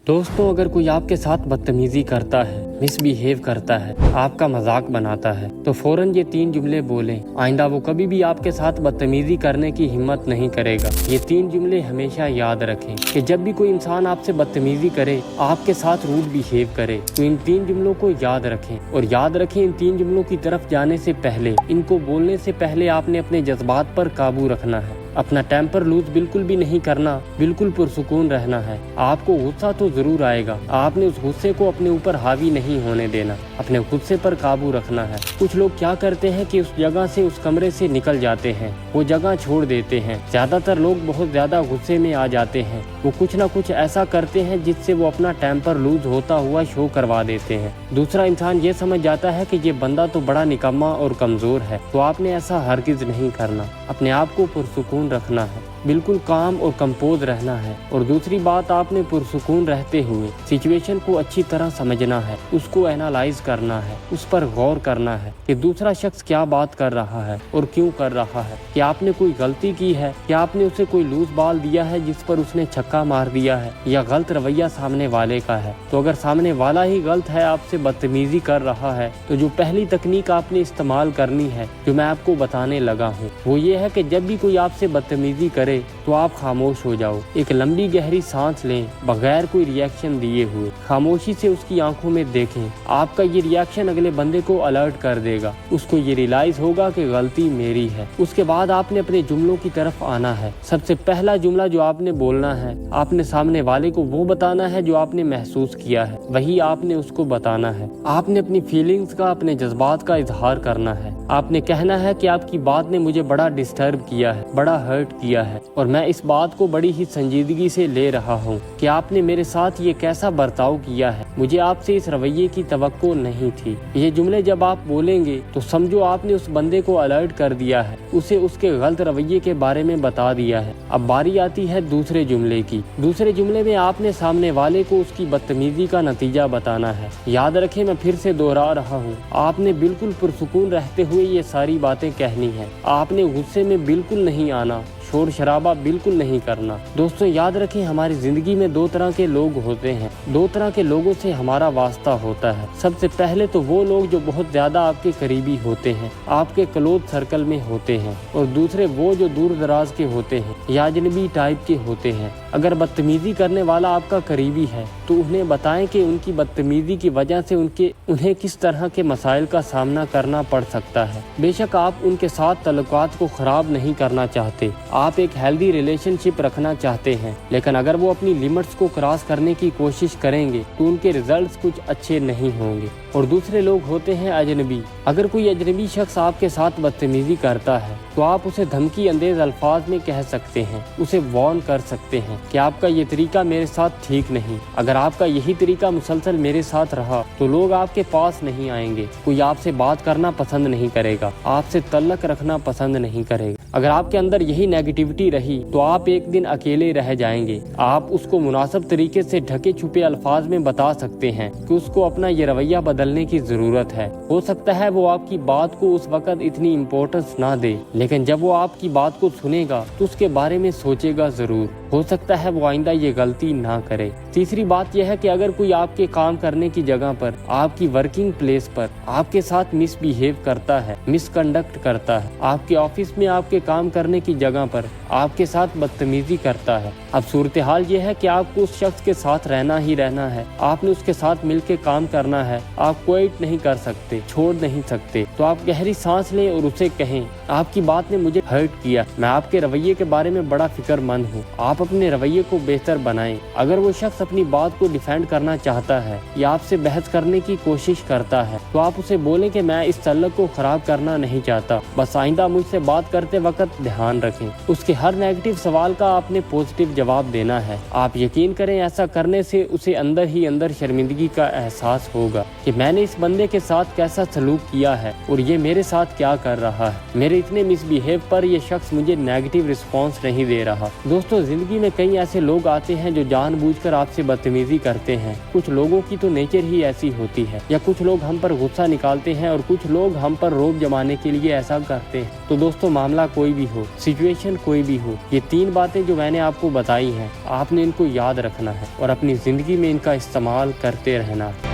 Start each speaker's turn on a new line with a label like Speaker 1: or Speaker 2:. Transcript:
Speaker 1: दोस्तों, अगर कोई आपके साथ बदतमीजी करता है, मिसबिहेव करता है, आपका मजाक बनाता है, तो फौरन ये 3 जुमले बोलें। आइंदा वो कभी भी आपके साथ बदतमीजी करने की हिम्मत नहीं करेगा। ये 3 जुमले हमेशा याद रखें कि जब भी कोई इंसान आपसे बदतमीजी करे, आपके साथ रूड बिहेव करे, तो इन 3 जुमलों को याद रखें। और याद रखें, इन 3 जुमलों की तरफ जाने से पहले, इनको बोलने से पहले आपने अपने जज्बात पर काबू रखना है। अपना टेम्पर लूज बिल्कुल भी नहीं करना, बिल्कुल पुरसुकून रहना है। आपको गुस्सा तो जरूर आएगा, आपने उस गुस्से को अपने ऊपर हावी नहीं होने देना, अपने गुस्से पर काबू रखना है। कुछ लोग क्या करते हैं कि उस जगह से, उस कमरे से निकल जाते हैं, वो जगह छोड़ देते हैं। ज्यादातर लोग बहुत ज्यादा गुस्से में आ जाते हैं, वो कुछ ना कुछ ऐसा करते हैं जिससे वो अपना टेम्पर लूज होता हुआ शो करवा देते हैं। दूसरा इंसान ये समझ जाता है कि ये बंदा तो बड़ा निकम्मा और कमजोर है, तो आपने ऐसा हरगिज नहीं करना। अपने आप को पुरसुकून रखना है, बिल्कुल काम और कंपोज रहना है। और दूसरी बात, आपने पुरसुकून रहते हुए सिचुएशन को अच्छी तरह समझना है, उसको एनालाइज करना है, उस पर गौर करना है कि दूसरा शख्स क्या बात कर रहा है और क्यों कर रहा है। कि आपने कोई गलती की है, क्या आपने उसे कोई लूज बॉल दिया है जिस पर उसने छक्का मार दिया है, या गलत रवैया सामने वाले का है। तो अगर सामने वाला ही गलत है, आपसे बदतमीजी कर रहा है, तो जो पहली तकनीक आपने इस्तेमाल करनी है, जो मैं आपको बताने लगा हूँ, वो ये है कि जब भी कोई आपसे बदतमीजी करे तो आप खामोश हो जाओ। एक लंबी गहरी सांस लें, बगैर कोई रिएक्शन दिए हुए खामोशी से उसकी आंखों में देखें। आपका ये रिएक्शन अगले बंदे को अलर्ट कर देगा, उसको ये रियलाइज होगा कि गलती मेरी है। उसके बाद आपने अपने जुमलों की तरफ आना है। सबसे पहला जुमला जो आपने बोलना है, आपने सामने वाले को वो बताना है जो आपने महसूस किया है, वही आपने उसको बताना है। आपने अपनी फीलिंग्स का, अपने जज्बात का इजहार करना है। आपने कहना है कि आपकी बात ने मुझे बड़ा डिस्टर्ब किया है, बड़ा हर्ट किया है, और मैं इस बात को बड़ी ही संजीदगी से ले रहा हूँ कि आपने मेरे साथ ये कैसा बर्ताव किया है। मुझे आपसे इस रवैये की तवक्को नहीं थी। ये जुमले जब आप बोलेंगे तो समझो आपने उस बंदे को अलर्ट कर दिया है, उसे उसके गलत रवैये के बारे में बता दिया है। अब बारी आती है दूसरे जुमले की। दूसरे जुमले में आपने सामने वाले को उसकी बदतमीजी का नतीजा बताना है। याद रखें, मैं फिर से दोहरा रहा हूँ, आपने बिल्कुल पुरसुकून रहते हुए ये सारी बातें कहनी है। आपने गुस्से में बिल्कुल नहीं आना, शोर शराबा बिल्कुल नहीं करना। दोस्तों, याद रखें, हमारी जिंदगी में 2 तरह के लोग होते हैं। 2 तरह के लोगों से हमारा वास्ता होता है। सबसे पहले तो वो लोग जो बहुत ज्यादा आपके करीबी होते हैं, आपके क्लोज सर्कल में होते हैं, और दूसरे वो जो दूर दराज के होते हैं या अजनबी टाइप के होते हैं। अगर बदतमीजी करने वाला आपका करीबी है तो उन्हें बताएं कि उनकी बदतमीजी की वजह से उन्हें किस तरह के मसाइल का सामना करना पड़ सकता है। बेशक आप उनके साथ ताल्लुकात को खराब नहीं करना चाहते, आप एक हेल्दी रिलेशनशिप रखना चाहते हैं, लेकिन अगर वो अपनी लिमिट्स को क्रॉस करने की कोशिश करेंगे तो उनके रिजल्ट्स कुछ अच्छे नहीं होंगे। और दूसरे लोग होते हैं अजनबी। अगर कोई अजनबी शख्स आपके साथ बदतमीजी करता है तो आप उसे धमकी अंदेज अल्फाज में कह सकते हैं, उसे वार्न कर सकते हैं कि आपका ये तरीका मेरे साथ ठीक नहीं। अगर आपका यही तरीका मुसलसल मेरे साथ रहा तो लोग आपके पास नहीं आएंगे, कोई आपसे बात करना पसंद नहीं करेगा, आपसे तल्लक रखना पसंद नहीं करेगा। अगर आपके अंदर यही नेगेटिविटी रही तो आप एक दिन अकेले रह जाएंगे। आप उसको मुनासिब तरीके से ढके छुपे अल्फाज में बता सकते हैं कि उसको अपना ये रवैया बदलने की जरूरत है। हो सकता है वो आपकी बात को उस वक्त इतनी इम्पोर्टेंस ना दे, लेकिन जब वो आपकी बात को सुनेगा तो उसके बारे में सोचेगा जरूर। हो सकता है वो आइंदा ये गलती ना करे। तीसरी बात यह है कि अगर कोई आपके काम करने की जगह पर, आपकी वर्किंग प्लेस पर आपके साथ मिसबिहेव करता है, मिसकंडक्ट करता है, आपके ऑफिस में आपके काम करने की जगह पर आपके साथ बदतमीजी करता है, अब सूरत हाल ये है कि आपको उस शख्स के साथ रहना ही रहना है, आपने उसके साथ मिलकर काम करना है, आप क्विट नहीं कर सकते, छोड़ नहीं सकते। तो आप गहरी सांस लें और उसे कहें, आपकी बात ने मुझे हर्ट किया, मैं आपके रवैये के बारे में बड़ा फिक्रमंद हूँ, आप अपने रवैये को बेहतर बनाएं। अगर वो शख्स अपनी बात को डिफेंड करना चाहता है या आपसे बहस करने की कोशिश करता है तो आप उसे बोलें कि मैं इस तल्लक को खराब करना नहीं चाहता, बस आइंदा मुझसे बात करते वक्त ध्यान रखें। उसके हर नेगेटिव सवाल का आपने पॉजिटिव जवाब देना है। आप यकीन करें, ऐसा करने से उसे अंदर ही अंदर शर्मिंदगी का एहसास होगा कि मैंने इस बंदे के साथ कैसा सलूक किया है और ये मेरे साथ क्या कर रहा है, मेरे इतने मिसबिहेव पर ये शख्स मुझे नेगेटिव रिस्पॉन्स नहीं दे रहा। दोस्तों, जिंदगी में कई ऐसे लोग आते हैं जो जानबूझकर आपसे बदतमीजी करते हैं। कुछ लोगों की तो नेचर ही ऐसी होती है, या कुछ लोग हम पर गुस्सा निकालते हैं और कुछ लोग हम पर रोब जमाने के लिए ऐसा करते हैं। तो दोस्तों, मामला कोई कोई भी हो, सिचुएशन कोई भी हो, ये 3 बातें जो मैंने आपको बताई हैं, आपने इनको याद रखना है और अपनी ज़िंदगी में इनका इस्तेमाल करते रहना है।